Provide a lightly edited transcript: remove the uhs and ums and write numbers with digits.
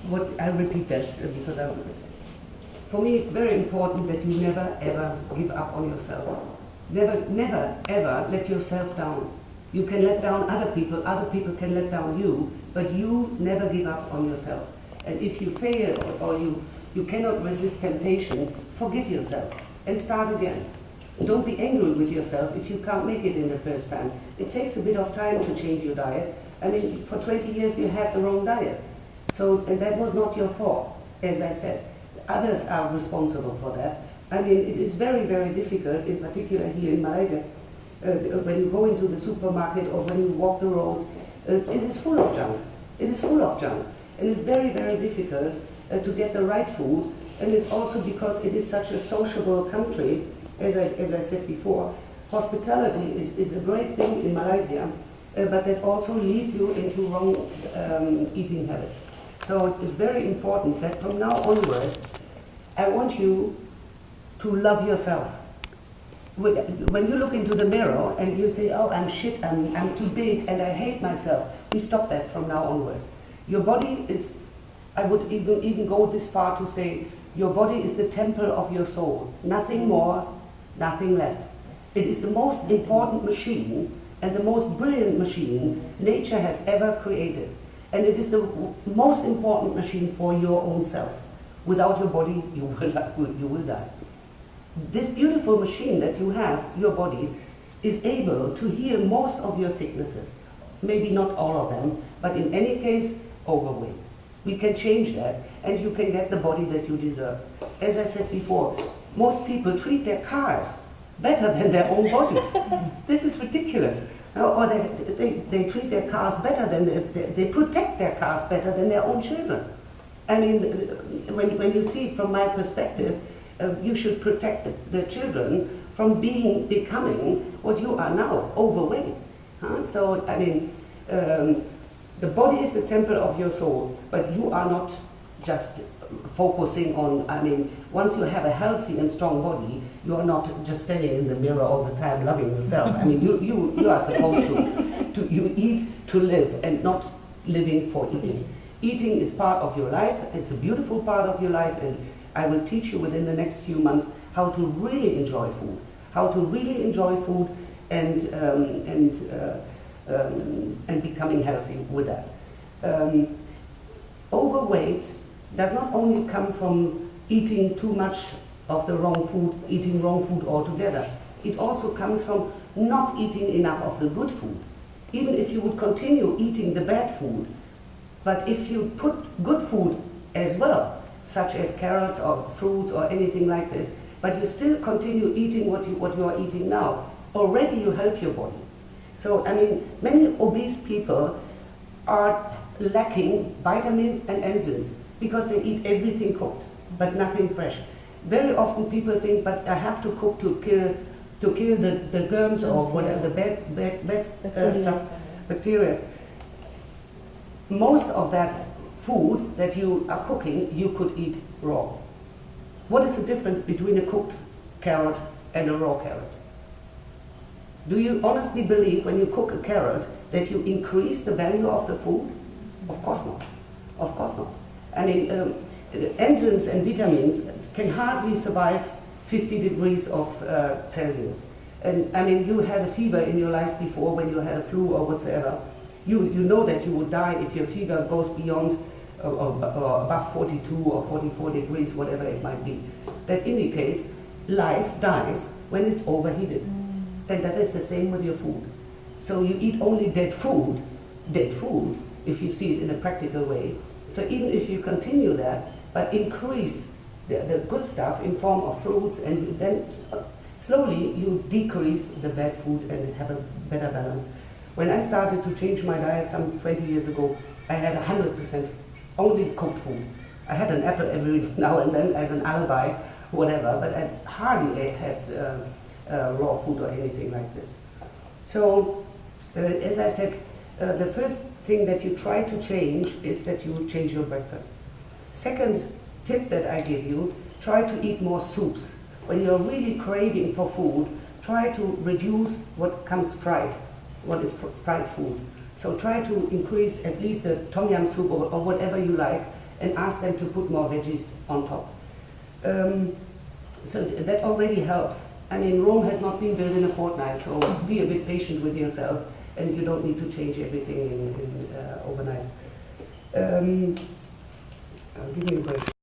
I'll repeat that because for me it's very important that you never ever give up on yourself. Never ever let yourself down. You can let down other people can let down you, but you never give up on yourself. And if you fail or you cannot resist temptation, forgive yourself and start again. Don't be angry with yourself if you can't make it in the first time. It takes a bit of time to change your diet. I mean, for 20 years you had the wrong diet. And that was not your fault, as I said. Others are responsible for that. I mean, it is very, very difficult, in particular here in Malaysia, when you go into the supermarket or when you walk the roads, it is full of junk. It is full of junk. And it's very, very difficult to get the right food. And it's also because it is such a sociable country, as I said before. Hospitality is a great thing in Malaysia, but that also leads you into wrong eating habits. So it's very important that from now onwards, I want you to love yourself. When you look into the mirror and you say, oh, I'm shit, I'm too big, and I hate myself, we stop that from now onwards. Your body is, I would even go this far to say, your body is the temple of your soul. Nothing more, nothing less. It is the most important machine and the most brilliant machine nature has ever created. And it is the most important machine for your own self. Without your body, you will die. This beautiful machine that you have, your body, is able to heal most of your sicknesses. Maybe not all of them, but in any case, overweight. We can change that, and you can get the body that you deserve. As I said before, most people treat their cars better than their own body. This is ridiculous. Or they treat their cars better than, they protect their cars better than their own children. I mean, when you see it from my perspective, you should protect the children from becoming what you are now, overweight. So, I mean, the body is the temple of your soul, but you are not just focusing on, I mean, once you have a healthy and strong body, you are not just standing in the mirror all the time loving yourself. I mean, you are supposed to you eat to live and not living for eating. Eating is part of your life, it's a beautiful part of your life, and I will teach you within the next few months how to really enjoy food, and becoming healthy with that. Overweight does not only come from eating too much of the wrong food, eating wrong food altogether. It also comes from not eating enough of the good food. Even if you would continue eating the bad food, but if you put good food as well, such as carrots or fruits or anything like this, but you still continue eating what you are eating now, already you help your body. So, I mean, many obese people are lacking vitamins and enzymes because they eat everything cooked, but nothing fresh. Very often people think, but I have to cook to kill the germs or whatever, the bad stuff, bacteria. Most of that food that you are cooking, you could eat raw. What is the difference between a cooked carrot and a raw carrot? Do you honestly believe when you cook a carrot that you increase the value of the food? Of course not. Of course not. I mean, enzymes and vitamins can hardly survive 50 degrees of Celsius. And I mean, you had a fever in your life before when you had a flu or whatsoever. You know that you would die if your fever goes beyond or above 42 or 44 degrees, whatever it might be. That indicates life dies when it's overheated. And that is the same with your food. So you eat only dead food, if you see it in a practical way. So even if you continue that, but increase the good stuff in form of fruits, and then slowly you decrease the bad food and have a better balance. When I started to change my diet some 20 years ago, I had 100% only cooked food. I had an apple every now and then as an alibi, whatever, but I hardly had raw food or anything like this. So, as I said, the first thing that you try to change is that you change your breakfast. Second tip that I give you, try to eat more soups. When you're really craving for food, try to reduce what comes fried, what is fried food. So try to increase at least the tom yum soup or whatever you like, and ask them to put more veggies on top. So that already helps. I mean, Rome has not been built in a fortnight, so be a bit patient with yourself, and you don't need to change everything overnight. Give me a break.